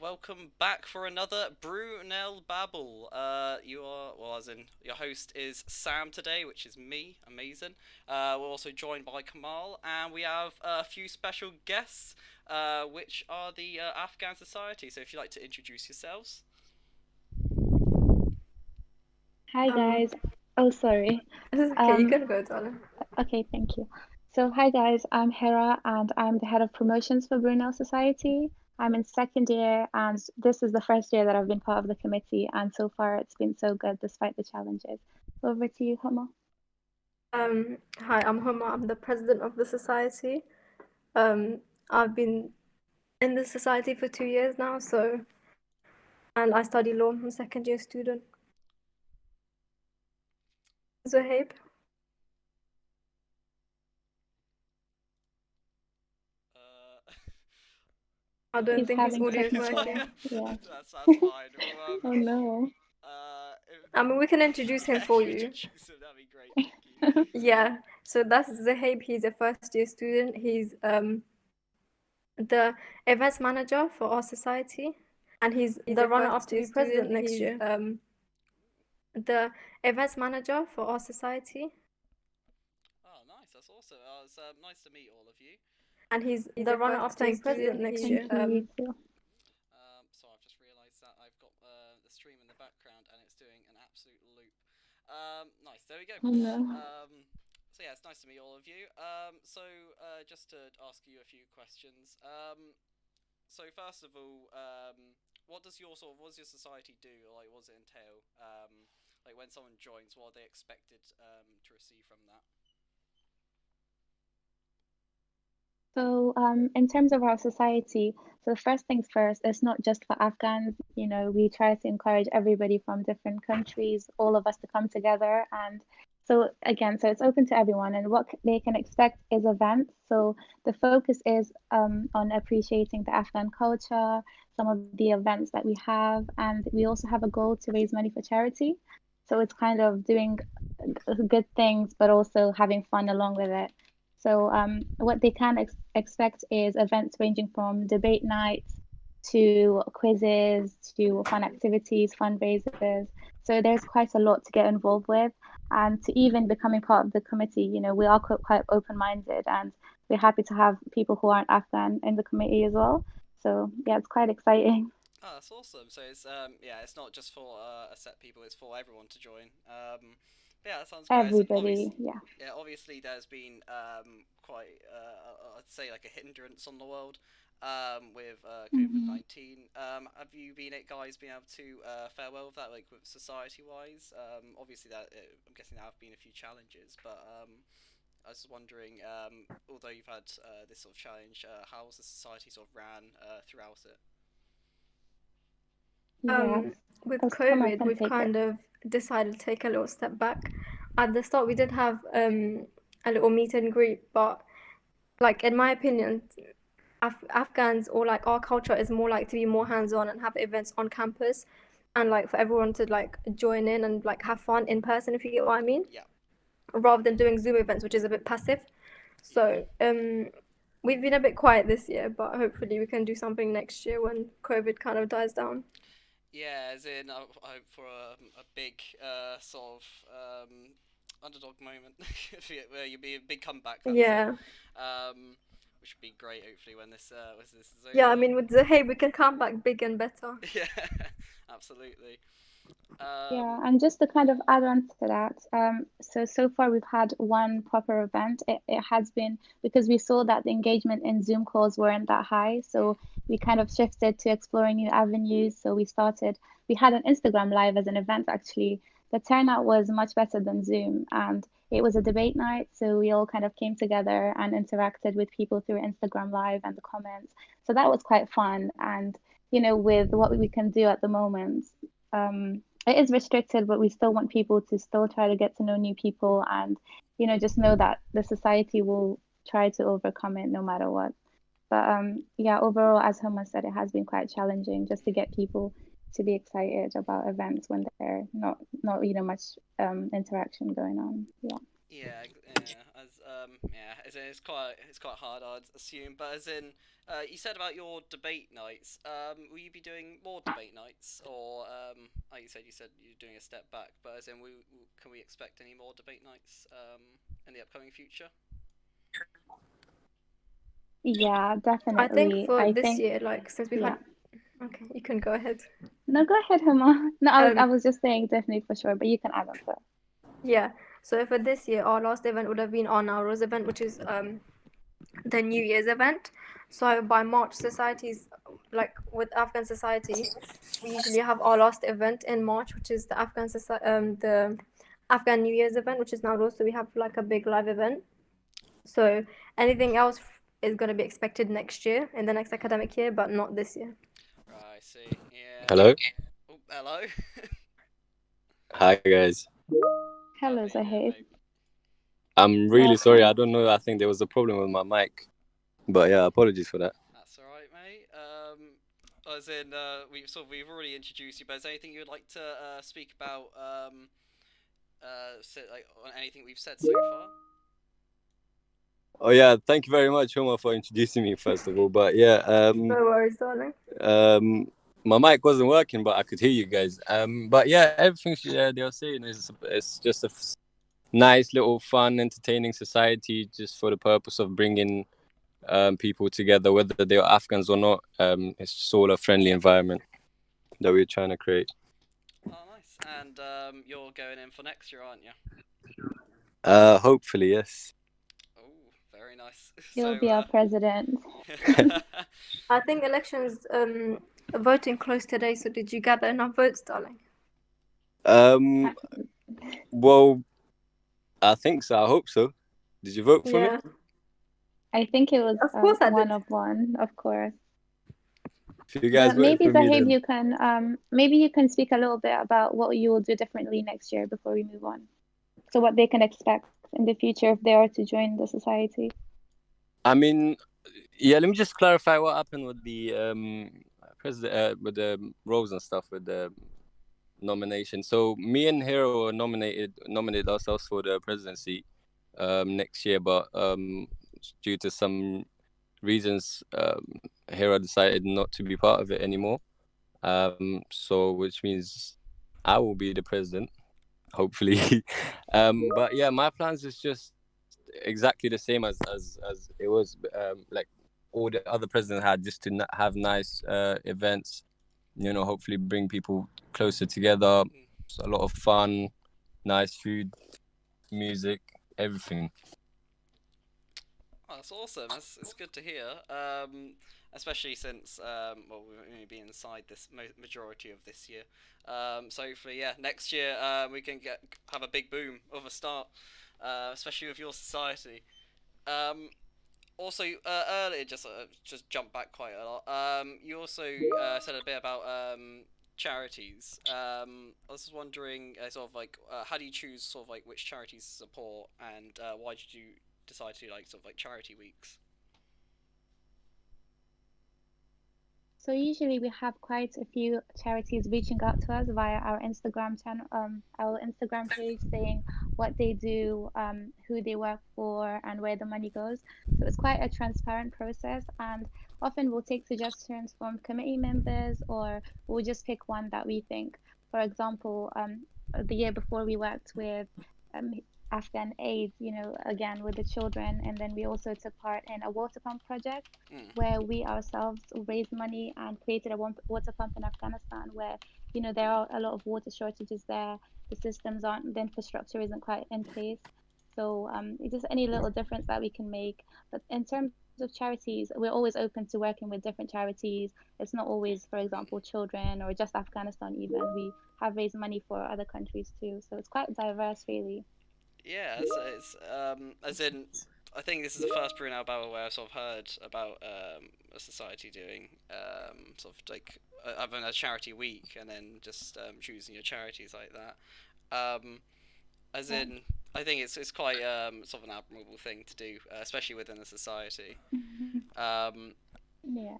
Welcome back for another Brunel Babble. You are, well, as in, your host is Sam today, which is me, amazing. We're also joined by Kamal, and we have a few special guests, which are the Afghan Society. So if you'd like to introduce yourselves. Hi Um, guys. Oh, sorry. it's okay, you Um, can go, darling. okay, thank you. So, hi guys, I'm Hera and I'm the head of promotions for Brunel Society. I'm in second year and this is the first year that I've been part of the committee and so far it's been so good despite the challenges. Over to you, Hama. Hi, I'm Homa. I'm the president of the society. I've been in the society for 2 years now, and I study law. I'm a second year student. Zohaib, Uh, I don't He's think his having audio is it's fine. technical. working. Yeah. That's fine. Well, Oh no. if, I mean, we can introduce him yeah, if for you you. introduce him, that'd be great. Thank you. Yeah, so that's Zohaib. He's a first year student. He's the events manager for our society, and he's the He's a runner up first to year be president student. next He's year. The events manager for our society, Oh, nice. That's awesome. It's nice to meet all of you. and he's He's the a runner up first to year be president student. next Thank year. you, you too. So I've just realised that I've got the stream in the background and it's doing an absolute loop. Nice. There we go. Oh no. So yeah, it's nice to meet all of you. Just to ask you a few questions. So first of all, what does your society do? Or, like, what does it entail? Like when someone joins, what are they expected to receive from that? So, in terms of our society, so first things first, it's not just for Afghans. We try to encourage everybody from different countries, all of us to come together. And so, again, so it's open to everyone, and what they can expect is events. So, the focus is on appreciating the Afghan culture, some of the events that we have, and we also have a goal to raise money for charity. So, it's kind of doing good things, but also having fun along with it. So, what they can expect is events ranging from debate nights to quizzes to fun activities, fundraisers. So, there's quite a lot to get involved with. And to even becoming part of the committee, we are quite open-minded and we're happy to have people who aren't Afghan in the committee as well. So, yeah, it's quite exciting. Oh, that's awesome. So it's yeah, it's not just for a set people; it's for everyone to join. Yeah, that sounds great. And Everybody, yeah. obviously, there's been quite I'd say like a hindrance on the world with Hmm. COVID-19. Have you guys been able to fare well with that, like with society wise? Obviously, I'm guessing there have been a few challenges, but I was just wondering, although you've had this sort of challenge, how has the society sort of ran throughout it? Yeah. Um, with As Thomas COVID, can we've take it. kind of decided to take a little step back. At the start, we did have a little meet and greet, but like in my opinion, Afghans or like our culture is more like to be more hands-on and have events on campus, and like for everyone to like join in and like have fun in person, if you get what I mean, Yeah, rather than doing Zoom events, which is a bit passive. yeah. So we've been a bit quiet this year, but hopefully we can do something next year when COVID kind of dies down. Yeah, as in, I hope for a big sort of underdog moment where you be a big comeback. That's it. Yeah. Um, which would be great. Hopefully, when this is Yeah, I over. mean, with the hey, we can come back big and better. Yeah, absolutely. Yeah, Um, and just to kind of add on to that, so far we've had one proper event. It has been because we saw that the engagement in Zoom calls weren't that high, mm, so we kind of shifted to exploring new avenues. So we had an Instagram live as an event actually. The turnout was much better than Zoom, and it was a debate night, so we all kind of came together and interacted with people through Instagram live and the comments. So that was quite fun, and with what we can do at the moment. It is restricted, but we still want people to still try to get to know new people and, just know that the society will try to overcome it no matter what. But yeah, overall, as Homa said, it has been quite challenging just to get people to be excited about events when they're not much interaction going on. Yeah. yeah, yeah. As yeah, as in it's quite hard, I'd assume. But as in, you said about your debate nights. Will you be doing more debate nights, or like you said you're doing a step back. But as in, can we expect any more debate nights in the upcoming future? Yeah, I think definitely. for I this think, year, like since we've yeah. had, okay, you can go ahead. No, go ahead, Huma. No, I Um, was just saying definitely for sure, but you can add on to it. yeah. So for this year, our last event would have been our Nowruz event, which is the New Year's event. So by March, societies like with Afghan Society, we usually have our last event in March, which is the Afghan New Year's event, which is Nowruz. So we have like a big live event. So anything else is going to be expected next year in the next academic year, but not this year. Right, I see. Yeah. Hello. Oh, hello. Hi guys. How Hello, you doing, Zahid. mate? I'm really sorry. I Welcome. don't know. I think there was a problem with my mic. But yeah, apologies for that. That's all right, mate. As in, we've already introduced you, but is there anything you'd like to speak about? Like on anything we've said so far? Oh yeah, thank you very much, Homer, for introducing me first of all. But yeah, No worries, darling. my mic wasn't working, but I could hear you guys. But yeah, everything they were saying is it's just a nice little fun, entertaining society, just for the purpose of bringing people together, whether they're Afghans or not. It's just all a friendly environment that we're trying to create. Oh, nice. And you're going in for next year, aren't you? Hopefully, yes. Oh, very nice. You'll So, be our president. I think elections voting close today. So did you gather enough votes, darling? Um, well, I think so. I hope so. Did you vote for me? Yeah, I think it was of course I one did. of one, of course. If you guys But voted maybe for me, Zahid, then maybe you can speak a little bit about what you will do differently next year before we move on. So what they can expect in the future if they are to join the society. I mean, yeah. Let me just clarify what happened with the president, with the roles and stuff, with the nomination. So me and Hero were nominated ourselves for the presidency next year, but due to some reasons, Hero decided not to be part of it anymore. So which means I will be the president, hopefully. But yeah, my plans is just exactly the same as it was, like all the other presidents had, just to have nice events, hopefully bring people closer together. It's a lot of fun, nice food, music, everything. Oh, that's awesome. It's good to hear. Especially since well, we've only been inside this majority of this year. So hopefully, yeah, next year we can have a big boom of a start, especially with your society. Um, Also, earlier, just jump back quite a lot. You also said a bit about charities. I was just wondering, sort of like, how do you choose sort of like which charities to support, and why did you decide to do like sort of like charity weeks? So usually we have quite a few charities reaching out to us via our Instagram channel, our Instagram page, saying what they do, who they work for, and where the money goes. So it's quite a transparent process, and often we'll take suggestions from committee members, or we'll just pick one that we think. For example, the year before we worked with um, Afghan Aid, again with the children, and then we also took part in a water pump project Mm. where we ourselves raised money and created a water pump in Afghanistan where, there are a lot of water shortages there. The systems aren't, the infrastructure isn't quite in place. So it's just any little difference that we can make. But in terms of charities, we're always open to working with different charities. It's not always, for example, children or just Afghanistan even. We have raised money for other countries too. So it's quite diverse, really. Yeah, it's as in, I think this is the first Brunel Babble where I've sort of heard about a society doing sort of like having a charity week and then just choosing your charities like that. Um, as Yeah. in, I think it's quite sort of an admirable thing to do, especially within a society. Um, Yeah.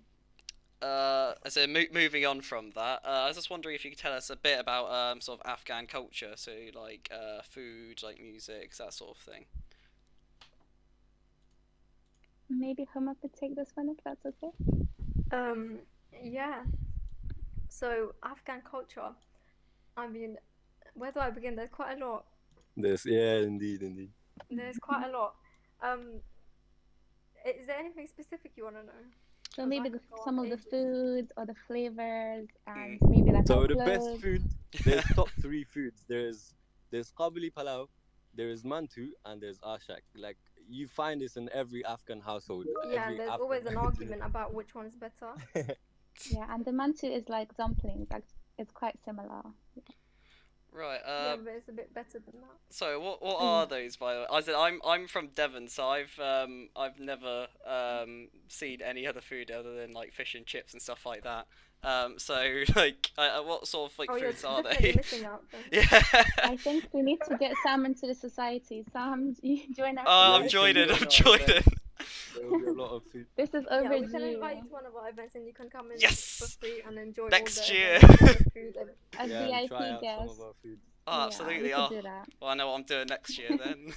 so moving on from that, I was just wondering if you could tell us a bit about sort of Afghan culture, so like food, like music, that sort of thing. maybe Homa could take this one if that's okay. Um, yeah. So Afghan culture. I mean, where do I begin? There's quite a lot. Indeed. There's quite a lot. Um, is there anything specific you want to know? So 'Cause I maybe could go on some of the ages. foods or the flavors, and Mm. maybe like So our the best clothes. food, there's top three foods. There's kabuli palau, there is mantu, and there's ashak. Like you find this in every Afghan household. Yeah, and Every there's Afghan always an argument about which one's better. Yeah, and the mantu is like dumplings. Like it's quite similar. Right. Yeah, but it's a bit better than that. So what are those, by the way? I said I'm from Devon, so I've never seen any other food other than like fish and chips and stuff like that. So like what sort of like Oh, you're foods are definitely they? missing out then. Yeah. I think we need to get Sam into the society. Sam, you join our Oh, I'm Yeah, society. joining. can I'm join our joining. There will be a lot of food. This is Yeah, we can overdue. invite you to one of our events and you can come in for Yes. free and enjoy Next all the year. events, all the food. A Yeah, and try VIP out some guest. of our food. Oh, Yeah, absolutely. we Oh, could do that. well, I know what I'm doing next year then.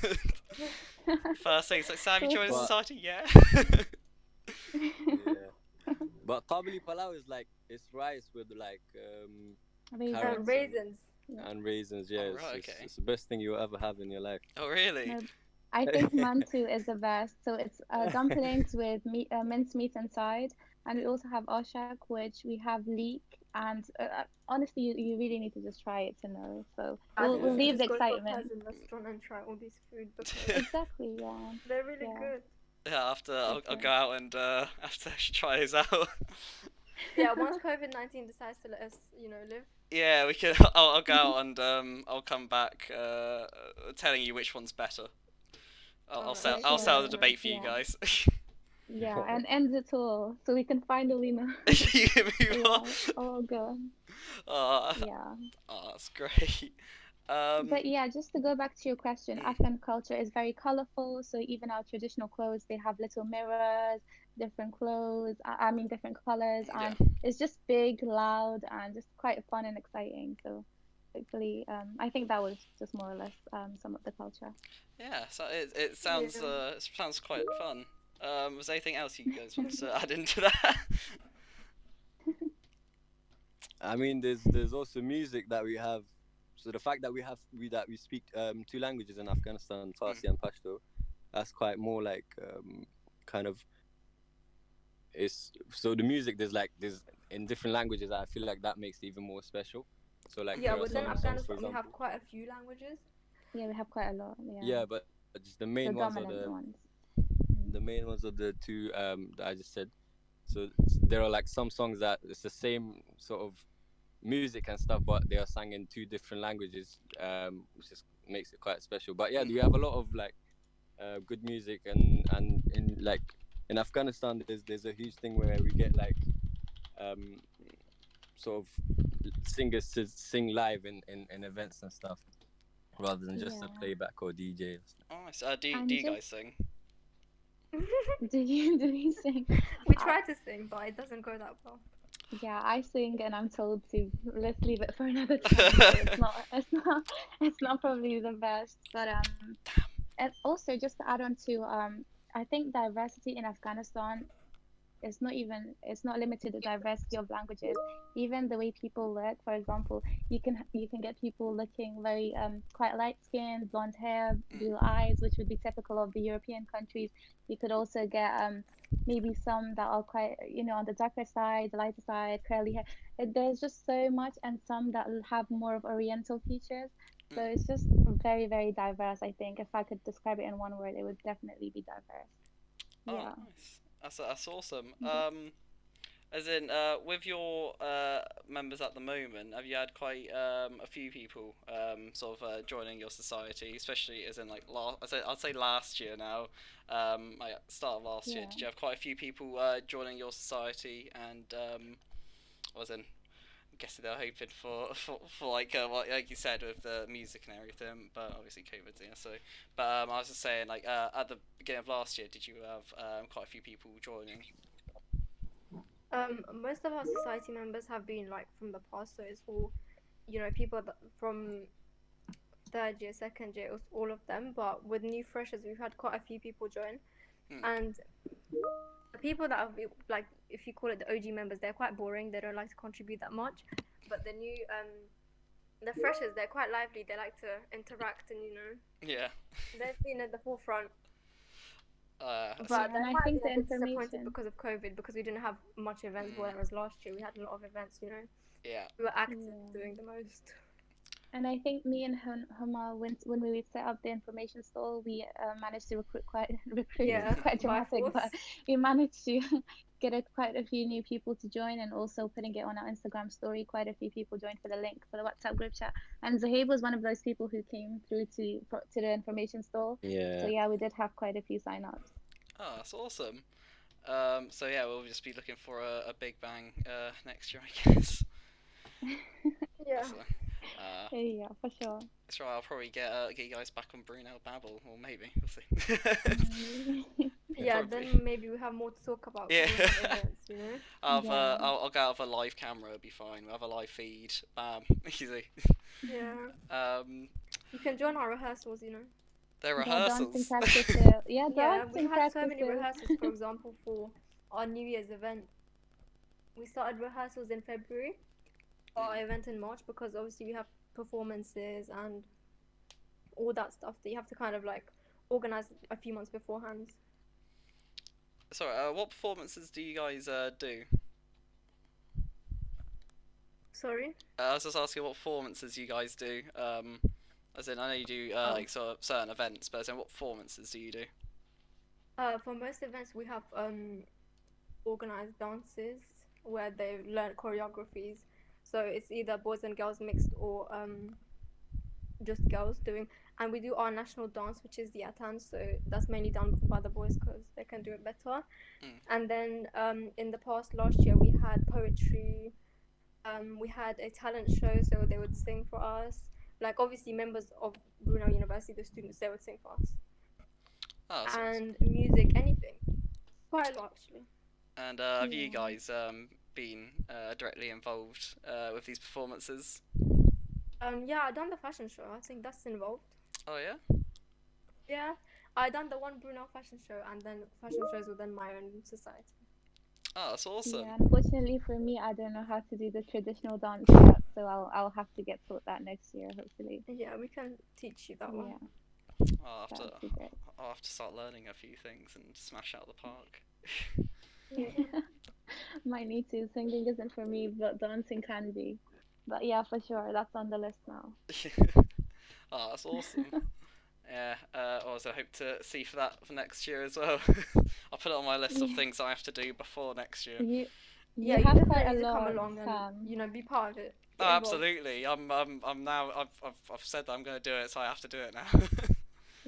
First thing, it's like, Sam, you Cool. joining the But- society? Yeah. Yeah. But kabuli palau is like it's rice with like carrots Raisins. and raisins. Yeah, Oh, right, okay. it's the best thing you'll ever have in your life. Oh, really? No, I think mantu is the best. So it's dumplings with meat, minced meat inside, and we also have oshak, which we have leek. And honestly, you really need to just try it to know. So I think we'll we leave should the just go to a excitement. Persian restaurant and try all these food because Exactly, yeah. they're really Yeah. good. Yeah, after I'll Okay. go out and have to actually try these out. Yeah, once COVID-19 decides to let us, live. Yeah, we can. I'll go out and I'll come back telling you which one's better. I'll sell for I'll sell the sure, debate for you yeah. guys. Yeah, and ends it all, so we can finally know. You can move Yeah. on. Oh god. Yeah. Oh, that's great. But yeah, just to go back to your question, Afghan culture is very colorful. So even our traditional clothes, they have little mirrors, different clothes, I mean different colors, and it's just big, loud, and just quite fun and exciting. So hopefully, I think that was just more or less some of the culture. Yeah, so it sounds it sounds quite fun. Was there anything else you guys want to add into that? I mean, there's also music that we have. So the fact that we speak two languages in Afghanistan, Farsi and Pashto, that's quite more like kind of. It's so the music there's in different languages. I feel like that makes it even more special. So like Yeah, there are within some songs, Afghanistan for we example. have quite a few languages. Yeah, we have quite a lot. Yeah. Yeah, but just the main The ones are dominant ones. the main ones are the two that I just said. So there are like some songs that it's the same sort of music and stuff, but they are sung in two different languages, which just makes it quite special. But yeah, you have a lot of like good music, and in like in Afghanistan, there's a huge thing where we get like sort of singers to sing live in events and stuff, rather than just a playback or DJ. Oh, nice. Do you guys sing? Do you sing? We try to sing, but it doesn't go that well. Yeah, I sing, and I'm told to let's leave it for another time. So it's not probably the best. But and also just to add on to I think diversity in Afghanistan it's not limited to diversity of languages. Even the way people look, for example, you can get people looking very quite light skinned, blonde hair, blue eyes, which would be typical of the European countries. You could also get maybe some that are quite on the darker side, the lighter side, curly hair. There's just so much, and some that have more of Oriental features. So it's just very, very diverse. I think if I could describe it in one word, it would definitely be diverse. Oh, Yeah. nice. That's awesome. As in, with your members at the moment, have you had quite a few people sort of joining your society, especially as in like I'd say last year now, like start of last year. Did you have quite a few people joining your society? And as in, I'm guessing they're hoping for like you said with the music and everything, but obviously COVID, yeah. So, but I was just saying, like at the beginning of last year, did you have quite a few people joining? Most of our society members have been like from the past, so it's all, people from third year, second year, all of them. But with new freshers, we've had quite a few people join, and The people that have like, if you call it the OG members, they're quite boring. They don't like to contribute that much. But the new the freshers, they're quite lively. They like to interact and Yeah. they've been at the forefront. That's- But Yeah, and they I might think be the a bit disappointed information. because of COVID, because we didn't have much events, whereas last year we had a lot of events. yeah. We were active, Yeah. doing the most. And I think me and Hama, when we set up the information stall, we managed to recruit Yeah, quite by dramatic, force. but we managed to get quite a few new people to join, and also putting it on our Instagram story. Quite a few people joined for the link for the WhatsApp group chat, and Zahib was one of those people who came through to the information stall. So Yeah. yeah, we did have quite a few sign-ups. Oh, that's awesome. So yeah, we'll just be looking for a big bang next year, I guess. Yeah. So, Yeah, for sure. that's right. I'll probably get you guys back on Brunel Babble, or maybe we'll see. Yeah, Probably. then maybe we have more to talk about. Yeah. When we have events, Yeah. I'll get out of a live camera. It'll be fine. We'll have a live feed. Bam, easy. Yeah. You can join our rehearsals. They're Yeah, dancing rehearsals. practices. Yeah, Yeah, we dancing had so many practices. rehearsals. For example, for our New Year's event, we started rehearsals in February. Our event in March, because obviously we have performances and all that stuff that you have to kind of like organize a few months beforehand. Sorry, what performances do you guys do? Sorry. I was just asking what performances you guys do. As in, I know you do like sort of certain events, but as in, what performances do you do? For most events, we have organized dances where they learn choreographies. So it's either boys and girls mixed or just girls doing. And we do our national dance, which is the Atan. So that's mainly done by the boys because they can do it better. And then in the past, last year, we had poetry. We had a talent show, so they would sing for us. Like obviously members of Brunel University, the students, they would sing for us. Oh, that's awesome. And music, anything. Quite a lot actually. And have you Yeah. guys been directly involved with these performances? Yeah, I done the fashion show. I think that's involved. Oh yeah. Yeah, I done the one Brunel fashion show and then fashion shows within my own society. Oh, that's awesome. Yeah, unfortunately for me, I don't know how to do the traditional dance yet, so I'll have to get taught that next year, hopefully. Yeah, we can teach you that one. Yeah, I'll have that to. would be great. I'll have to start learning a few things and smash out the park. Might need to. Singing isn't for me, but dancing can be. But yeah, for sure, that's on the list now. Oh, that's awesome. Yeah, also hope to see for that for next year as well. I'll put it on my list of Yeah. things I have to do before next year. You Yeah, have you quite definitely a need to come lot, along Sam. and be part of it. Oh, Get involved. absolutely. I'm now. I've said that I'm going to do it, so I have to do it now.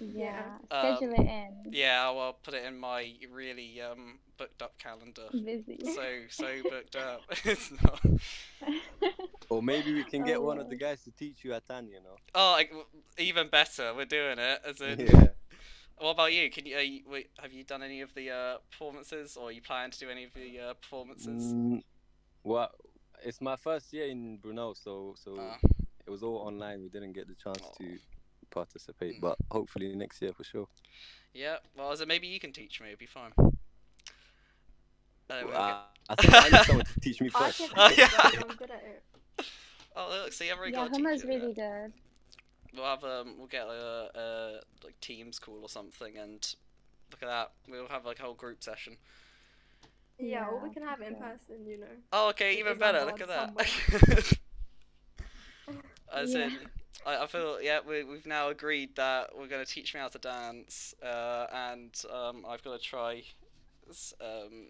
Yeah, Um, schedule it in. Yeah, I'll put it in my really booked up calendar. Busy. So booked up. It's not. Or maybe we can get Oh, one of the well. guys to teach you Atan, Oh, even better. We're doing it. As in, Yeah. what about you? Can you have you done any of the performances, or are you planning to do any of the performances? Well, it's my first year in Brunel, so Ah. it was all online. We didn't get the chance Oh. to participate, but hopefully next year for sure. Yeah. Well, as in, maybe you can teach me. It'd be fine. We'll I think I need someone to teach me I first. can Oh, teach yeah. you guys, I'm good at it. Oh, look, see, I've already Yeah, got a Hummer's teacher. really good. We'll have we'll get a like Teams call or something, and look at that. We'll have like a whole group session. Yeah, or we Yeah, can have it in for sure. person. Oh, okay, It even is better. on Look at board that. As Yeah. in, I feel we've now agreed that we're going to teach me how to dance, and I've got to try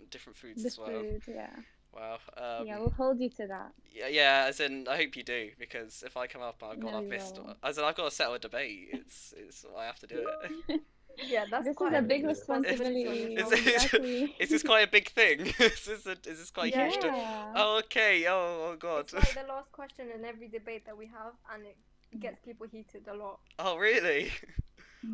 different foods The as well. food, yeah. Wow. Yeah, we'll hold you to that. Yeah. As in, I hope you do, because if I come up, I've got No, to you miss. will. As in, I've got to settle a debate. It's I have to do it. Yeah, that's This is quite a big Yeah. responsibility. Is Exactly. is this quite a big thing? is this quite huge? Yeah. Oh, okay. Oh God. It's like the last question in every debate that we have, and it gets people heated a lot. Oh, really?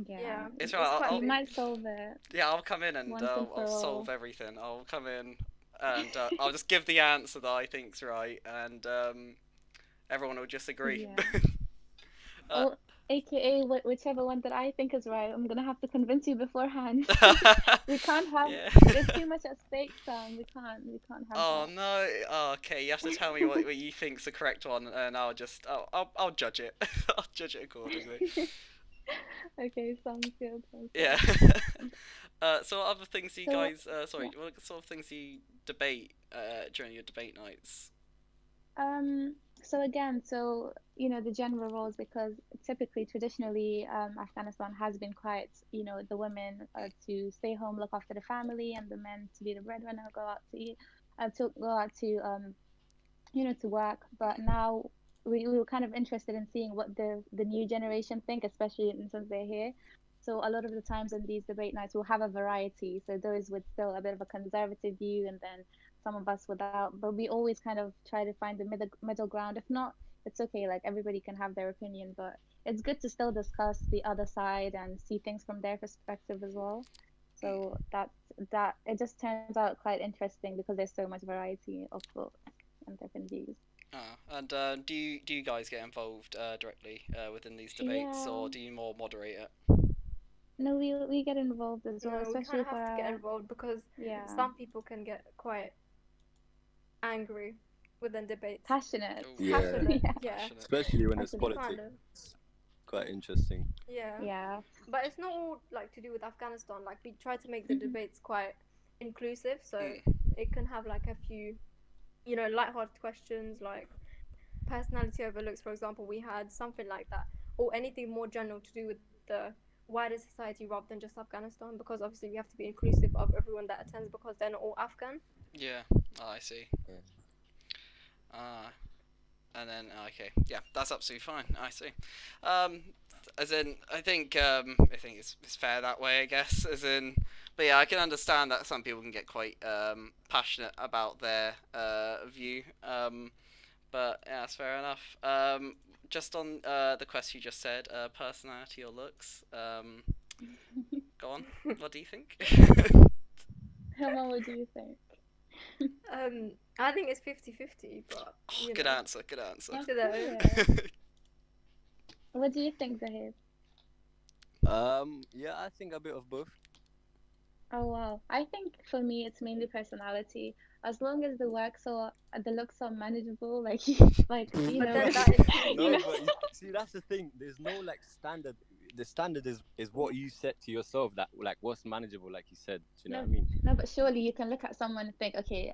Yeah. It's It's right. quite You I'll, big. might solve it. yeah, I'll come in and Once and for I'll all. solve everything. I'll come in and I'll just give the answer that I think's right, and everyone will just agree. Yeah. AKA whichever one that I think is right. I'm gonna have to convince you beforehand. We can't have. Yeah. There's too much at stake, Sam. We can't have Oh that. no. Oh, okay, you have to tell me what you think's the correct one, and I'll judge it. I'll judge it accordingly. Okay, sounds good. Sounds Yeah. good. So what other things do you So guys? Sorry, yeah. what sort of things do you debate during your debate nights? So again, the general roles, because typically, traditionally, Afghanistan has been quite, the women are to stay home, look after the family, and the men to be the breadwinner, go out to eat, to go out to work. But now we were kind of interested in seeing what the new generation think, especially since they're here. So a lot of the times in these debate nights, we'll have a variety. So those with still a bit of a conservative view, and then some of us without. But we always kind of try to find the middle ground. If not, it's okay. Like everybody can have their opinion, but it's good to still discuss the other side and see things from their perspective as well. So that it just turns out quite interesting because there's so much variety of thoughts and different views. And do you guys get involved directly within these debates, Yeah, or do you more moderate it? no, we get involved as well, No, we kind especially of for have to get our, involved because yeah, some people can get quite angry within debates. passionate. Ooh, Yeah, Passionate, Yeah, yeah. passionate. especially when it's You passionate. kind politics. of, It's quite interesting. yeah. Yeah. But it's not all like to do with Afghanistan. Like we try to make the Mhm. debates quite inclusive, so Mm. it can have like a few, lighthearted questions like personality overlooks, for example. We had something like that, or anything more general to do with the wider society rather than just Afghanistan, because obviously we have to be inclusive of everyone that attends because they're not all Afghan. Yeah. Oh, I see. Yeah. Ah. And then okay, yeah, that's absolutely fine. I see. Um, as in, I think it's fair that way, I guess. As in, but yeah, I can understand that some people can get quite passionate about their view. But yeah, that's fair enough. Just on the question you just said, personality or looks. Go on. What do you think? Hema, what do you think? I think it's 50-50, but Oh, good answer. Good answer. each to their own. Yeah. What do you think, Zahid? Yeah, I think a bit of both. Oh wow. I think for me it's mainly personality. As long as the looks are manageable, like like But then that includes you No, know. but see, that's the thing. There's no like standard. The standard is what you set to yourself. That like what's manageable, like you said. Do you know No, what I mean? no, but surely you can look at someone and think, okay,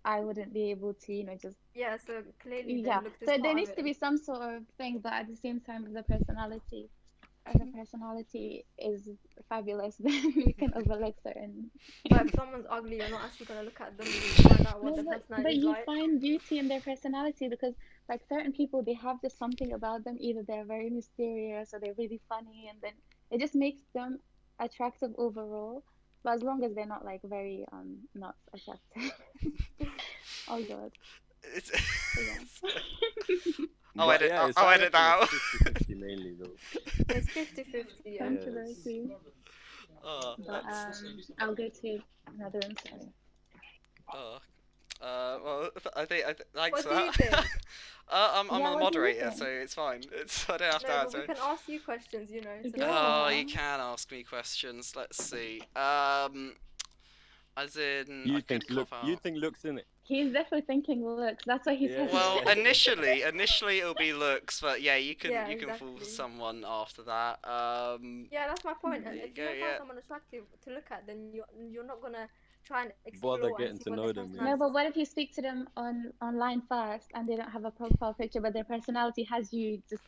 I wouldn't be able to, just yeah. So clearly, yeah. then looks is So there part of needs to it. be some sort of thing, but at the same time, if the personality is fabulous, then we can overlook certain. But if someone's ugly, you're not actually gonna look at them to find out what No, their but personality is you like. find beauty in their personality because like certain people they have just something about them. Either they're very mysterious or they're really funny, and then it just makes them attractive overall. But as long as they're not like very not attractive. Oh God. It's, So yeah. I'll But edit. yeah, I'll I edit reckon that out. it's 50-50 mainly though. It's 50-50, yeah. Yes. Controversy. Oh, But that's. I'll go to another room. Sorry. Oh. Well, thanks What for do you that. think? I'm Yeah, the what do you moderator, so think? it's fine. I don't have to No, but we answer. can ask you questions, to know. Oh, Yeah. you can ask me questions. Let's see. As in, I could cough You out. think looks in it? He's definitely thinking looks. That's why he's Yeah. Well, hesitant. initially it'll be looks, but yeah, Yeah, you can fool exactly. someone after that. Yeah, that's my point. There you If go. you don't Yeah. find someone attractive to look at, then you're not gonna try and Bother explore and getting see to what know their them. Yeah. No, personality but is. what if you speak to them online first and they don't have a profile picture, but their personality has you just,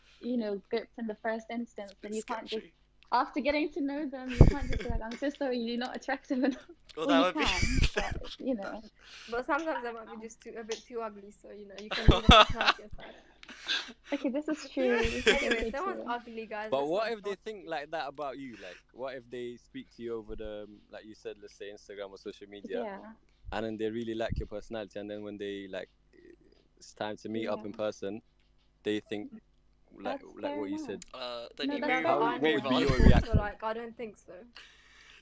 gripped in the first instance, then Bit you can't just, sketchy. after getting to know them, you can't just be like, I'm so sorry, you're not attractive enough. Well, Well, that you would be. can, but. But sometimes they might be just a bit too ugly, so you can leave the personality aside. Okay, this is Yeah. true. This is Anyway, also if someone's true. ugly, guys, But let's what not if they talk. think like that about you? Like, what if they speak to you over the, like you said, let's say Instagram or social media, Yeah, and then they really like your personality, and then when they like, it's time to meet up yeah. in person, they think like That's like fair what you enough. said. Then No, you that's Yeah, move. but fair I What know Move would be on. your people, so reaction? I don't think so.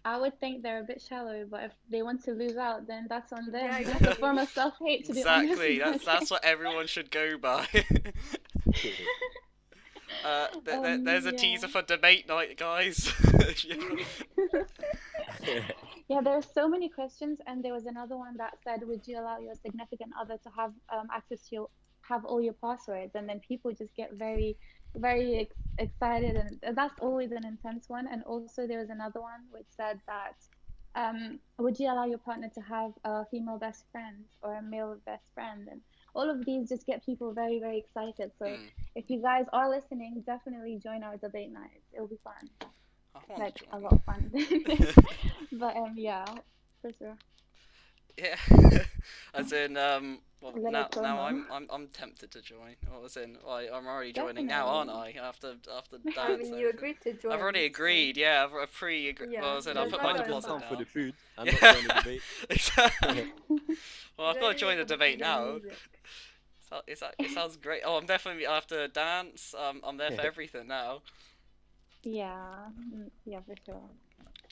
I would think they're a bit shallow, but if they want to lose out, then that's on them. Yeah, That's a exactly. form of self-hate, to be honest. Exactly. but That's okay. what everyone should go by. There's a Yeah. teaser for debate night, guys. Yeah, there are so many questions, and there was another one that said, "Would you allow your significant other to have access to have all your passwords?" And then people just get very, very excited, and that's always an intense one. And also, there was another one which said that, "Would you allow your partner to have a female best friend or a male best friend?" And all of these just get people very, very excited. So Hmm. if you guys are listening, definitely join our debate night. It'll be fun, I want like to a join. lot of fun. But yeah, for sure. Yeah. As in, well, A little now promo. I'm tempted to join. Well, as in, I'm already joining now, aren't I? After I dance. mean, you agreed to join. I've already agreed. Yeah, I've pre-agreed. Yeah, Well, as in, there's I'll put no my going deposit back. Come for the down. food and Yeah. not join the debate. Exactly. Well, I've got to Joining join it the for the debate food and now. music. So, it sounds great. Oh, I'm definitely after dance. I'm there for everything now. Yeah, yeah, for sure.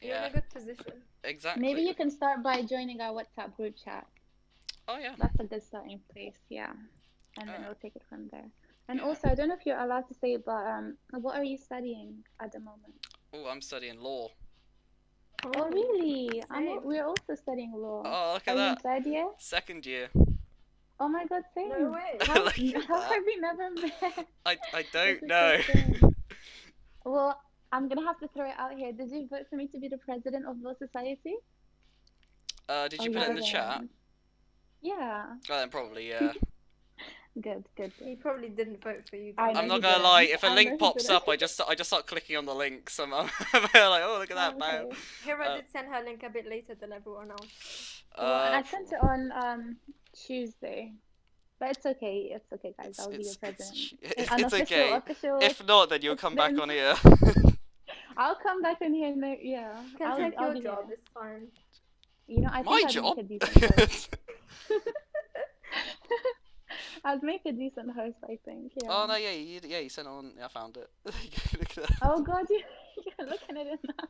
You're in Yeah, a good position. exactly. Maybe you can start by joining our WhatsApp group chat. Oh yeah. That's a good starting place, yeah. And then Ah. we'll take it from there. And Yeah. also, I don't know if you're allowed to say, but what are you studying at the moment? Oh, I'm studying law. Oh, really? Same. We're also studying law. Oh, look at Are you in that. third year? Second year. Oh my God, No same. way. How Look at how that. have we never met? I This don't is know. so strange. Well, I'm gonna have to throw it out here. Did you vote for me to be the president of Law Society? Did Oh, you you put it in the chat? didn't. Yeah. Oh, then probably yeah. Good, good, He good. probably didn't vote for you, I John. know I'm not he gonna lie. didn't. If a I know link he pops didn't. up, I just start clicking on the links. I'm like, oh look at that, bam. Okay. Hera Uh, did send her link a bit later than everyone else. Well, I Uh, sent it on Tuesday, but it's okay. It's okay, guys. it's I'll be your it's president. it's Unofficial, okay. official. If not, then you'll It's come back been. on here. I'll come back in here. No, yeah, You can I'll take I'll your be job, here. it's fine. You know, I My think I'd job. make a decent host. I'd make a decent host, I think. Yeah. Oh no, you sent it on. Yeah, I found it. Look at that. Oh God, you're looking at it now.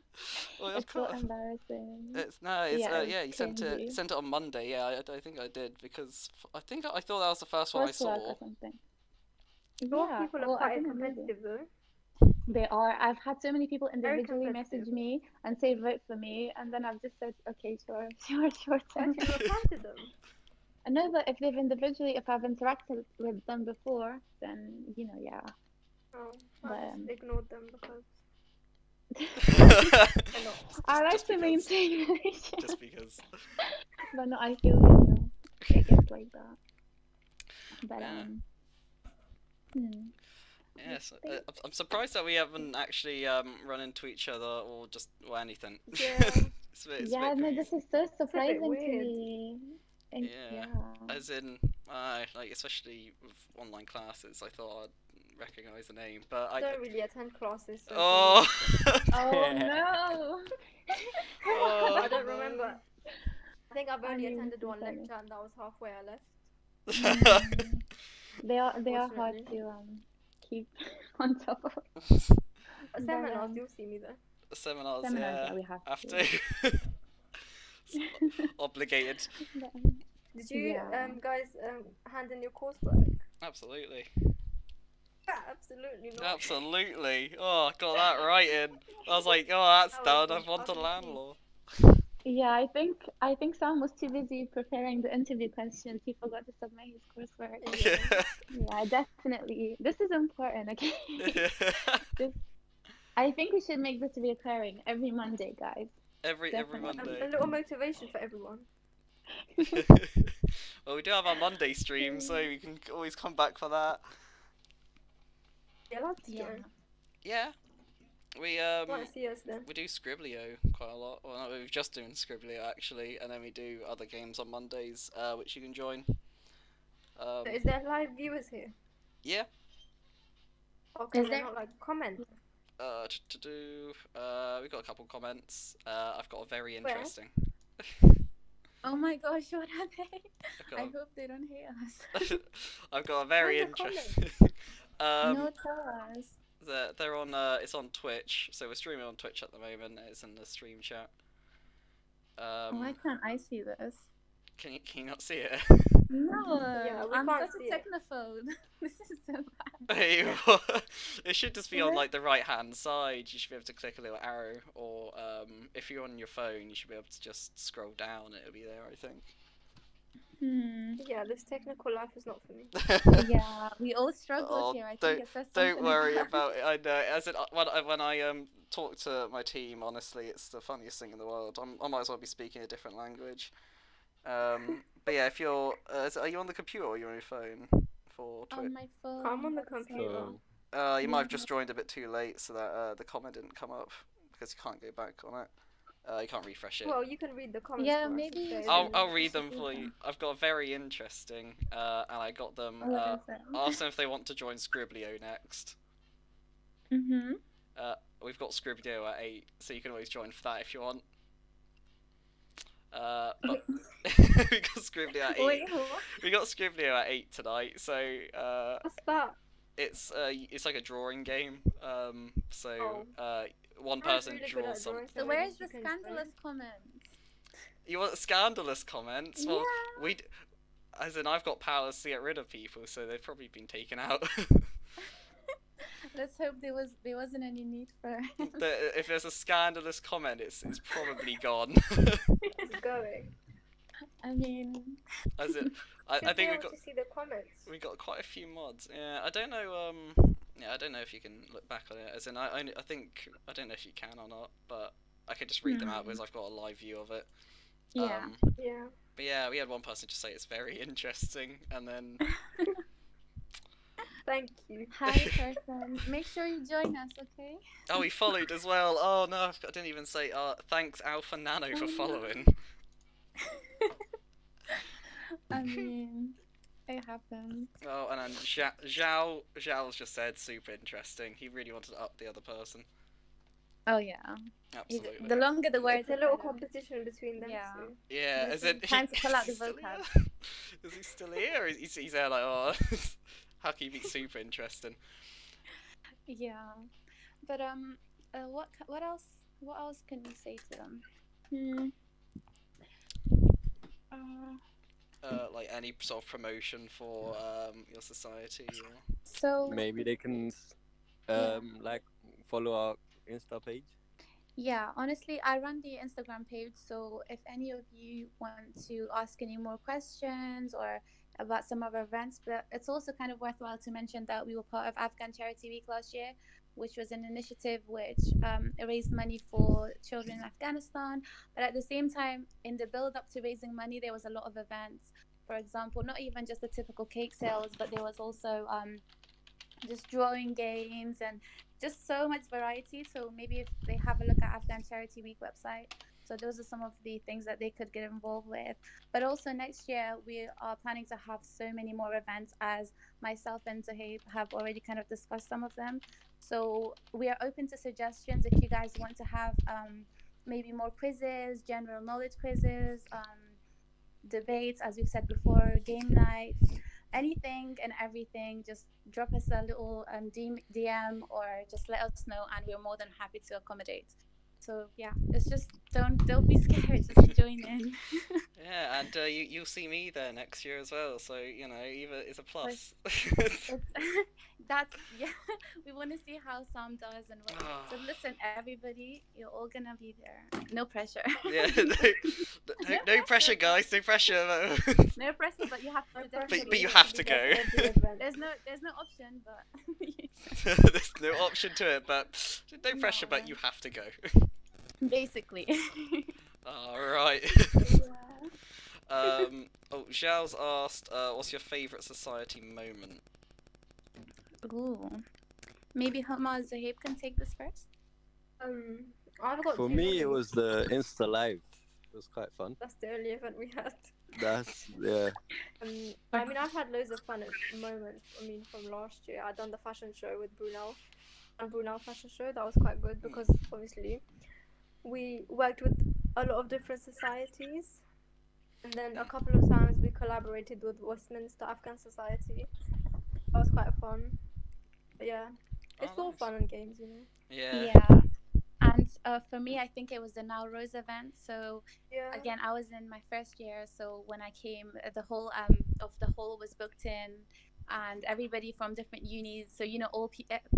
Well, of It's so course. embarrassing. It's Yeah, yeah. it's You sent cringy. it on Monday. Yeah, I think I did because I thought that was the first one I Coursework saw. or something. Law Yeah. people are Well, I quite didn't really. competitive though. They are. I've had so many people Very individually competitive. message me and say vote for me, and then I've just said, okay, sure, sure. Have you replied to them? I know that if I've interacted with them before, then yeah. Oh, I But just ignored them because I like just to because. maintain relations. Just because. But no, I feel you. It gets like that. But Yeah. hmm. Yes, I'm surprised that we haven't actually run into each other or anything. Yeah. It's a bit Yeah, no, this confusing. is so surprising to weird. me. And Yeah. As in, like especially with online classes, I thought I'd recognise the name, but I I. don't really attend classes. So Oh. Oh no! Oh, I don't no. remember. I think I've I only mean, attended too one funny. lecture and that was halfway I left. They are hard Unfortunately. to keep on top of. But seminars, you'll see me there. Seminars, Seminars, yeah. yeah, we have Have to. to. Obligated. But, Did you Yeah. guys hand in your coursework? Absolutely. Absolutely not. Absolutely. Oh, I got that right in. I was like, oh, that's That was done. I've won to obviously- landlord. yeah, I think Sam was too busy preparing the interview questions. He forgot to submit his coursework. Yeah. Yeah, definitely. This is important, okay? I think we should make this reoccurring every Monday, guys. every Definitely. Monday. A little motivation for everyone. Well, we do have our Monday stream, so we can always come back for that. Yeah, I'll have to Yeah. join. Yeah. We Want to see us then? we do Scriblio quite a lot. Well, no, we've just doing Scriblio actually, and then we do other games on Mondays, which you can join. So is there live viewers here? Yeah. Okay, Is they're there- not like comment. We got a couple comments. I've got a very Where? interesting. Oh my gosh, what are they? I've got I a- hope they don't hear us. I've got a very Find the interesting. No, tell us. They're on. It's on Twitch, so we're streaming on Twitch at the moment. It's in the stream chat. Why can't I see this? Can you not see it? No, Yeah, we I'm can't such see a it. technophobe. This is so bad. Hey, what? It should just be on What? like the right hand side. You should be able to click a little arrow, or if you're on your phone, you should be able to just scroll down. It'll be there, I think. Yeah, this technical life is not for me. Yeah, we all struggle Oh, here. I think don't it says don't something worry about about it. I know. As it when I talk to my team, honestly, it's the funniest thing in the world. I might as well be speaking a different language. But yeah, if you're, are you on the computer or are you on your phone for Twitch? on my phone. I'm on the that's computer. all. You might have Yeah. just joined a bit too late, so that the comment didn't come up because you can't go back on it. You can't refresh it. Well, you can read the comments Yeah, for us maybe if you there is should I'll any. read them read for you. them. I've got a very interesting, and I got them. What is it? Ask them if they want to join Scriblio next. Mm-hmm. We've got Scriblio at 8, so you can always join for that if you want. But we got Scriblio at 8. Wait, what? We got Scriblio at 8 tonight, so What's that? it's like a drawing game. So Oh. one I'm person really good draws at drawing, something. So maybe where's the you can scandalous join. comments? You want scandalous comments? Well, Yeah. as in I've got powers to get rid of people, so they've probably been taken out. Let's hope there wasn't any need for. If there's a scandalous comment, it's probably gone. It's going. I mean, As it, I Should be think able to see the comments. we got quite a few mods. Yeah, I don't know. Yeah, I don't know if you can look back on it. As in, I think I don't know if you can or not, but I could just read them out because I've got a live view of it. yeah. Yeah. But yeah, we had one person just say it's very interesting, and then Thank you. Hi, person. Make sure you join us, okay? oh, he followed as well. Oh no, I didn't even say. Thanks Alpha Nano for Oh, no. following. I mean, it happens. Oh, and then Zhao's just said super interesting. He really wanted to up the other person. Oh yeah. Absolutely. The longer the words, It's a the little better. competition between them Yeah. two. Yeah, This as in is time to pull out is the he still vocab. here? Is he still here? Or he's there like, oh, how can you be super interesting? Yeah, but what else can we say to them? Like any sort of promotion for your society. Or... So Maybe they can Yeah. like follow our Insta page. yeah, honestly, I run the Instagram page, so if any of you want to ask any more questions or about some of our events, but it's also kind of worthwhile to mention that we were part of Afghan Charity Week last year, which was an initiative which raised money for children in Afghanistan. But at the same time, in the build up to raising money, there was a lot of events. For example, not even just the typical cake sales, but there was also just drawing games and just so much variety. So maybe if they have a look at Afghan Charity Week website, so those are some of the things that they could get involved with. But also next year we are planning to have so many more events, as myself and Zahib have already kind of discussed some of them. So we are open to suggestions if you guys want to have maybe more quizzes, general knowledge quizzes, debates, as we've said before, game nights, anything and everything. Just drop us a little DM or just let us know, and we're more than happy to accommodate. So yeah, it's just don't be scared, just join in. Yeah, and you'll see me there next year as well. So you know, either is a plus. It's, that's yeah. We want to see how Sam does and what. So listen, everybody, you're all gonna be there. No pressure. Yeah, no pressure, guys. No pressure. No pressure, but you have to. But you have to go. There's no option, but There's no option to it, but no pressure. But No. you have to go. basically. All right. Yeah. Oh, Zhao's asked, what's your favourite society moment? Ooh. Maybe Homa Zahib can take this first. I've got For two me, it moments. was the Insta Live. It was quite fun. That's the only event we had. That's yeah. I mean, I've had loads of fun moments. I mean, from last year, I'd done the fashion show with Brunel, and Brunel fashion show. That was quite good because obviously we worked with a lot of different societies, and then a couple of times we collaborated with Westminster Afghan Society. That was quite fun. But yeah, it's Oh, all nice. fun and games, you know. Yeah. Yeah. And for me, I think it was the Now Rose event. So Yeah. again, I was in my first year, so when I came, the whole the hall was booked in, and everybody from different unis. So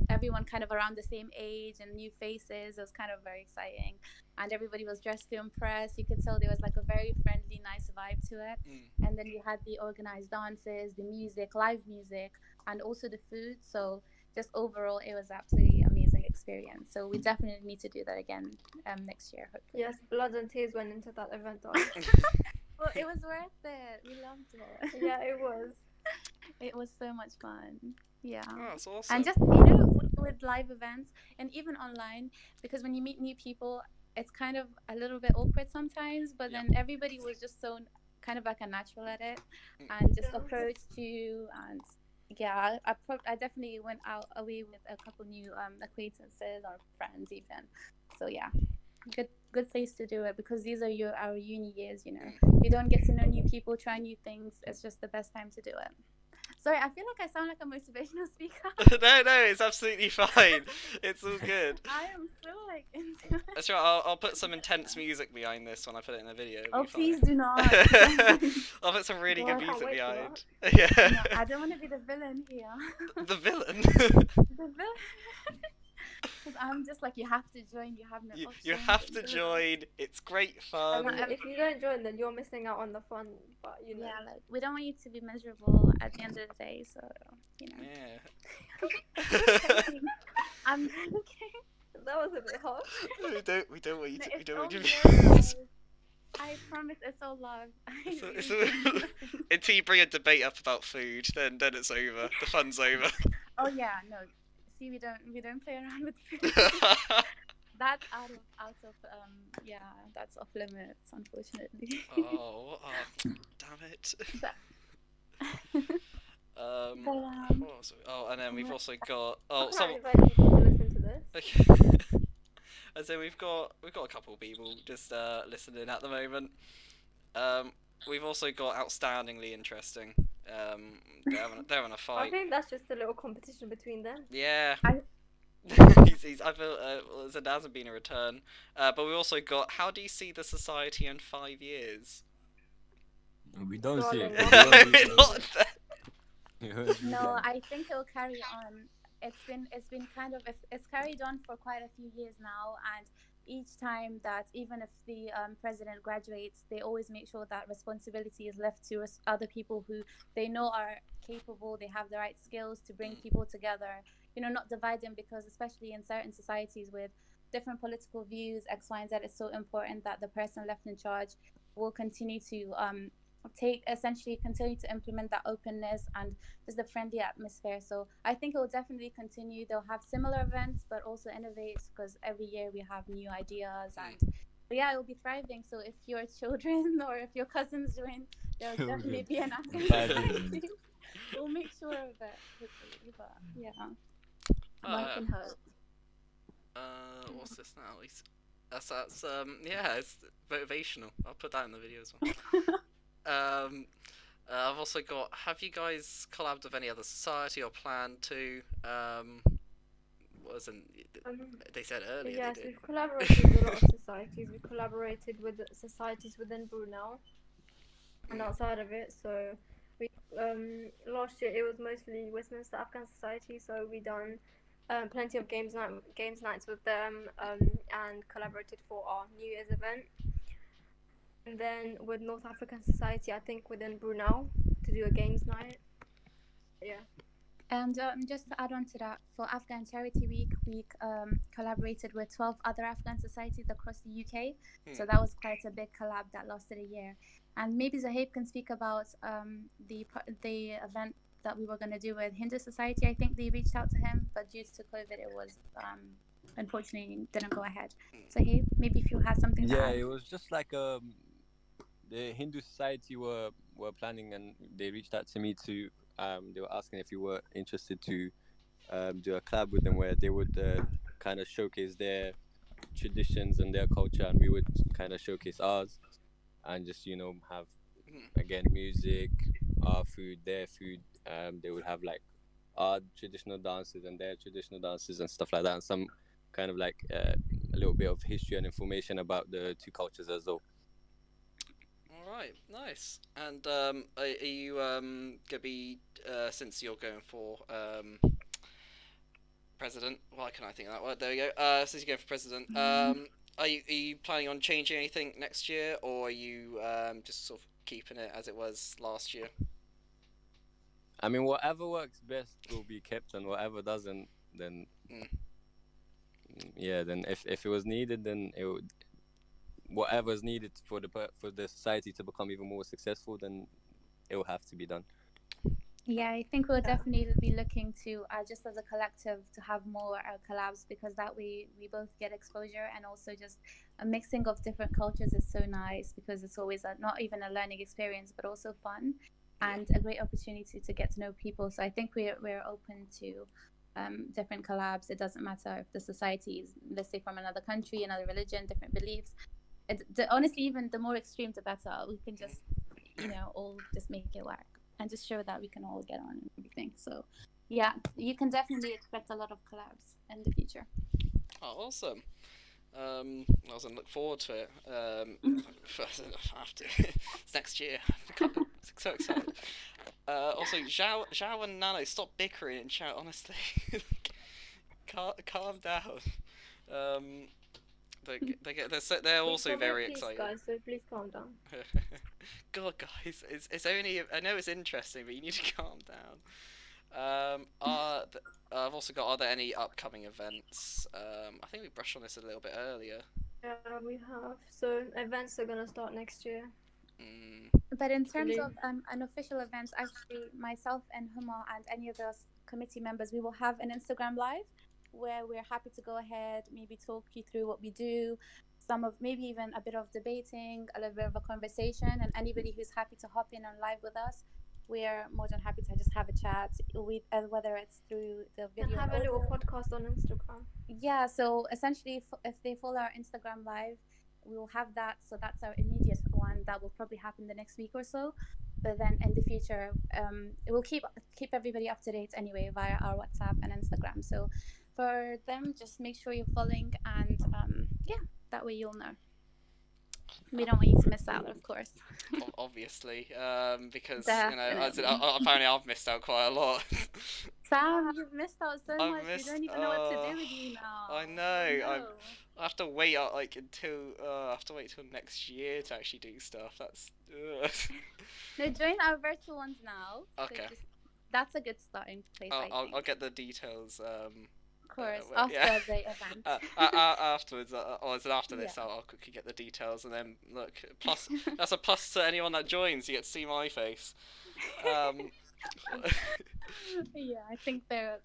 everyone kind of around the same age and new faces. It was kind of very exciting, and everybody was dressed to impress. You could tell there was like a very friendly, nice vibe to it. And then you had the organized dances, the music, live music, and also the food. So just overall, it was absolutely amazing experience. So we definitely need to do that again next year, hopefully. Yes, blood and tears went into that event, though. Well, it was worth it. We loved it. Yeah, it was. It was so much fun. Yeah. Oh, that's awesome. And just, with live events and even online, because when you meet new people, it's kind of a little bit awkward sometimes, but then everybody was just so kind of like a natural at it and just approached you. And yeah, I definitely went away with a couple new acquaintances or friends even. So yeah, good place to do it, because these are our uni years, you don't get to know new people, try new things. It's just the best time to do it. Sorry, I feel like I sound like a motivational speaker. No, it's absolutely fine. It's all good. I am so into it. That's right. I'll put some intense music behind this when I put it in the video. Oh, please do not. I'll put some really good music behind. Yeah. No, I don't want to be the villain here. The villain. The villain. Because I'm just like, you have to join. You have no option. You have to join. It's great fun. If you don't join, then you're missing out on the fun. But yeah, like we don't want you to be miserable at the end of the day. So Yeah. I'm joking. That was a bit harsh. We don't want you to. We don't want you to be. I promise it's all love. Until you bring a debate up about food, then it's over. The fun's over. Oh yeah, no. See, we don't play around with food. That's out of that's off limits, unfortunately. Oh, damn it. And then we've also got invite people to listen to this. Okay. And so we've got a couple of people just listening at the moment. We've also got outstandingly interesting. They're having a fight. I think that's just a little competition between them. Yeah. I feel there hasn't been a return. But we also got, how do you see the society in 5 years? We don't see it. No, I think it'll carry on. It's been kind of, it's carried on for quite a few years now, and each time that, even if the president graduates, they always make sure that responsibility is left to other people who they know are capable, they have the right skills to bring people together, not divide them, because especially in certain societies with different political views, X, Y, and Z, it's so important that the person left in charge will continue to continue to implement that openness and just the friendly atmosphere. So I think it will definitely continue. They'll have similar events, but also innovate, because every year we have new ideas, and it will be thriving. So if your children or if your cousins join, there will definitely be an Afghan Society. We'll make sure of it, hopefully. But one can hope. What's this now? That's it's motivational. I'll put that in the video as well. I've also got, have you guys collabed with any other society or plan to? They said earlier. Yes, we've collaborated with a lot of societies. We collaborated with societies within Brunel and outside of it. So we last year it was mostly Westminster Afghan Society. So we done plenty of games nights with them, and collaborated for our New Year's event. And then with North African Society, I think within Brunel, to do a games night. Yeah. And just to add on to that, for Afghan Charity Week, we collaborated with 12 other Afghan societies across the UK. So that was quite a big collab that lasted a year. And maybe Zahib can speak about the event that we were going to do with Hindu Society. I think they reached out to him, but due to COVID, it was unfortunately didn't go ahead. Zahib, maybe if you had something to add. Yeah, it was just like the Hindu Society were planning, and they reached out to me to they were asking if you were interested to do a collab with them, where they would kind of showcase their traditions and their culture, and we would kind of showcase ours, and just have again music, our food, their food. They would have like our traditional dances and their traditional dances and stuff like that, and some kind of like a little bit of history and information about the two cultures as well. Right, nice. And are you gonna be since you're going for president? Why can I think of that word? There we go. Since you're going for president, are you planning on changing anything next year, or are you just sort of keeping it as it was last year? I mean, whatever works best will be kept, and whatever doesn't, then Mm. yeah, then if it was needed, then it would, whatever's needed for the society to become even more successful, then it will have to be done. Yeah, I think we'll definitely be looking to, just as a collective, to have more collabs, because that way we both get exposure, and also just a mixing of different cultures is so nice, because it's always not even a learning experience, but also fun and a great opportunity to get to know people. So I think we're open to different collabs. It doesn't matter if the society is, let's say, from another country, another religion, different beliefs. Honestly, even the more extreme, the better. We can just, all just make it work and just show that we can all get on and everything. So, yeah, you can definitely expect a lot of collabs in the future. Oh, awesome. I was gonna look forward to it. I have to. It's next year. I'm so excited. Also, Zhao and Nano, stop bickering and shout. Honestly, calm down. They're also very excited. Guys, so please calm down. God, guys, it's only. I know it's interesting, but you need to calm down. I've also got. Are there any upcoming events? I think we brushed on this a little bit earlier. Yeah, we have. So events are gonna start next year. But in terms of unofficial events, actually, myself and Huma and any of those committee members, we will have an Instagram live where we're happy to go ahead, maybe talk you through what we do, maybe even a bit of debating, a little bit of a conversation, and anybody who's happy to hop in on live with us, we're more than happy to just have a chat, whether it's through the video. And have a little podcast on Instagram. Yeah, so essentially, if they follow our Instagram live, we will have that. So that's our immediate one that will probably happen the next week or so. But then in the future, it will keep everybody up to date anyway via our WhatsApp and Instagram. So for them, just make sure you're following, and yeah, that way you'll know. We don't want you to miss out, of course. Obviously, because apparently I've missed out quite a lot. Sam, you've missed out so much. We don't even know what to do with you now. I know. I have to wait until I have to wait till next year to actually do stuff. That's. No, join our virtual ones now. Okay. So that's a good starting place. I'll get the details. Of course, after the event. Afterwards, after this, I'll quickly get the details, and then look. Plus, that's a plus to anyone that joins. You get to see my face. Yeah, I think they're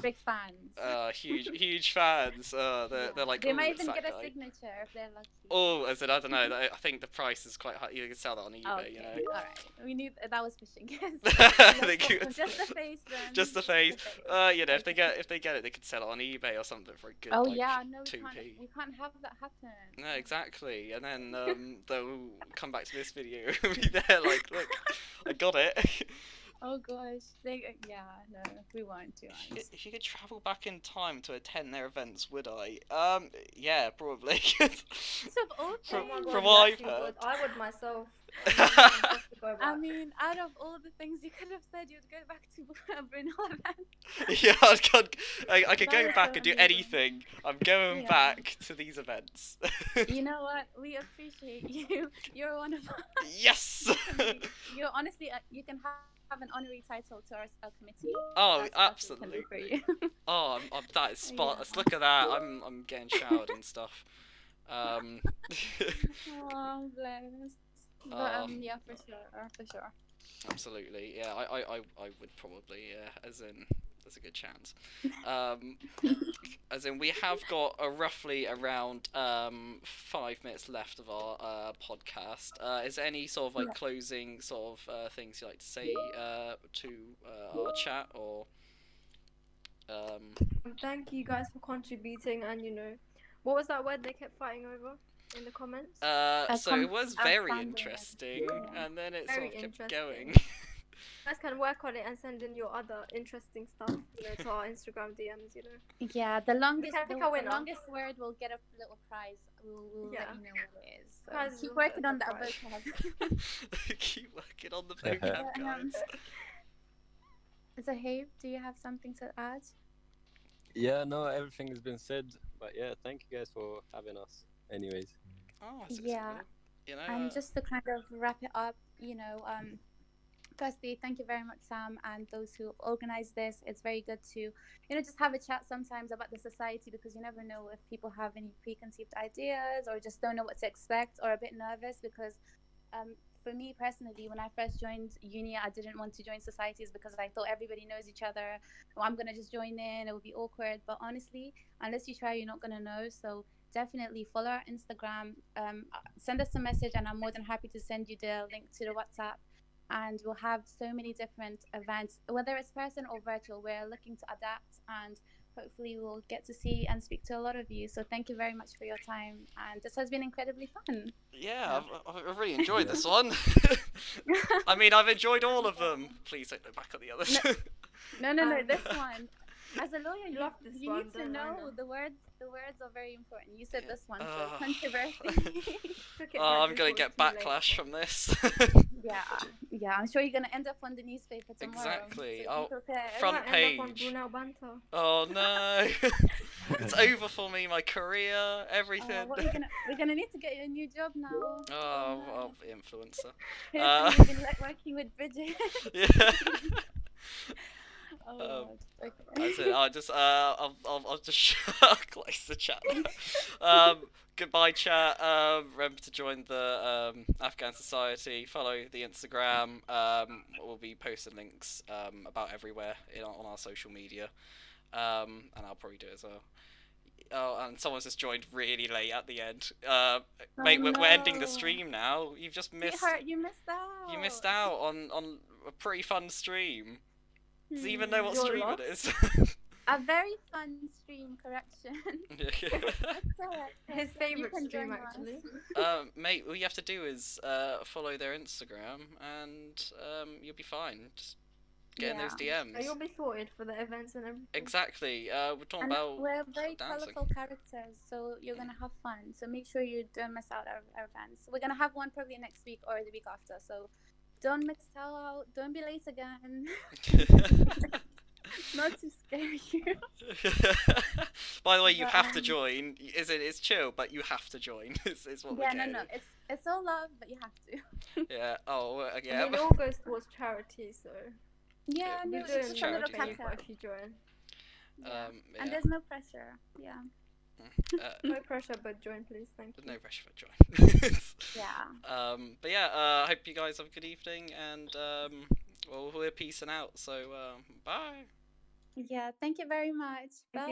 big fans. Huge fans. They're like. They might even get a signature if they're lucky. Oh, I don't know. I think the price is quite high. You can sell that on eBay. Okay. You know. All right. We knew that was fishing. Just the face then. Just the face. If they get it, they could sell it on eBay or something for a good. Oh yeah, no, 2p. We can't have that happen. No, exactly. And then they'll come back to this video and be there like, look, I got it. Oh gosh, no, we won't do it. If you could travel back in time to attend their events, would I? Yeah, probably. From what I've heard. I would myself. I mean, out of all the things you could have said, you'd go back to Brunel event. Yeah, I could go back and do anything. I'm going back to these events. You know what? We appreciate you. You're one of us. Yes. You're honestly, you can have an honorary title to our committee. Oh, that's absolutely. For you. Oh, that is spotless. Yeah. Look at that. I'm getting showered and stuff. Oh, bless. But yeah, for sure. Absolutely, yeah. I would probably, as in, there's a good chance. As in, we have got roughly around 5 minutes left of our podcast. Is there any sort of closing sort of things you like to say to our chat, or? Thank you guys for contributing, and what was that word they kept fighting over in the comments? So it was very interesting, and then it sort of kept going. guys can work on it and send in your other interesting stuff, to our Instagram DMs. Yeah, the longest can pick a winner. longest word will get a little prize. We'll Yeah. let you know what it is. So Prize keep is working the on that prize. vocab. Keep working on the vocab, guys. So, Habe, do you have something to add? Yeah, no, everything has been said. But yeah, thank you guys for having us. Anyways. Oh, it's Yeah. cool. You know, And just to kind of wrap it up, firstly, thank you very much, Sam, and those who have organized this. It's very good to, just have a chat sometimes about the society, because you never know if people have any preconceived ideas or just don't know what to expect or are a bit nervous. Because for me personally, when I first joined uni, I didn't want to join societies because I thought everybody knows each other. Well, I'm going to just join in, it would be awkward. But honestly, unless you try, you're not going to know. So definitely follow our Instagram, send us a message, and I'm more than happy to send you the link to the WhatsApp. And we'll have so many different events, whether it's person or virtual. We're looking to adapt, and hopefully we'll get to see and speak to a lot of you. So thank you very much for your time, and this has been incredibly fun. yeah, I've really enjoyed this one. I mean, I've enjoyed all of them. Please don't look back at the others. No, this one. As a lawyer, you need to know the words. The words are very important. You said this one, so controversy. I'm gonna get backlash from this. Yeah. I'm sure you're gonna end up on the newspaper tomorrow. Exactly. So front page. End up on Brunel banter. Oh no! It's over for me. My career, everything. We're gonna need to get you a new job now. Oh, I'll be influencer. You've been working with Bridget. Yeah. Okay. I'll just close the chat. Goodbye, chat. Remember to join the Afghan Society. Follow the Instagram. We'll be posting links about everywhere on our social media. And I'll probably do it as well. Oh, and someone's just joined really late at the end. Mate, we're ending the stream now. You've just missed. You missed out. You missed out on a pretty fun stream. Does he even know what stream it is? A very fun stream, correction. That's his favourite stream, actually. Mate, all you have to do is follow their Instagram, and you'll be fine. Just get in those DMs. And you'll be sorted for the events and everything. Exactly. We're talking about we're very dancing. colourful characters, so you're gonna have fun. So make sure you don't miss out our events. We're gonna have one probably next week or the week after. So don't miss out. Don't be late again. Not to scare you. By the way, you have to join. It's chill, but you have to join. Is what we're getting. No. It's all love, but you have to. Yeah. Oh, yeah. I mean, it all goes towards charity, so. Yeah, no, We're it's doing just a little charity catch up. if you join. Yeah. And there's no pressure. Yeah. No pressure, but join, please. Thank you. No pressure, but join. Yeah. But yeah, I hope you guys have a good evening, and well, we're peacing out. So bye. Yeah. Thank you very much. Bye.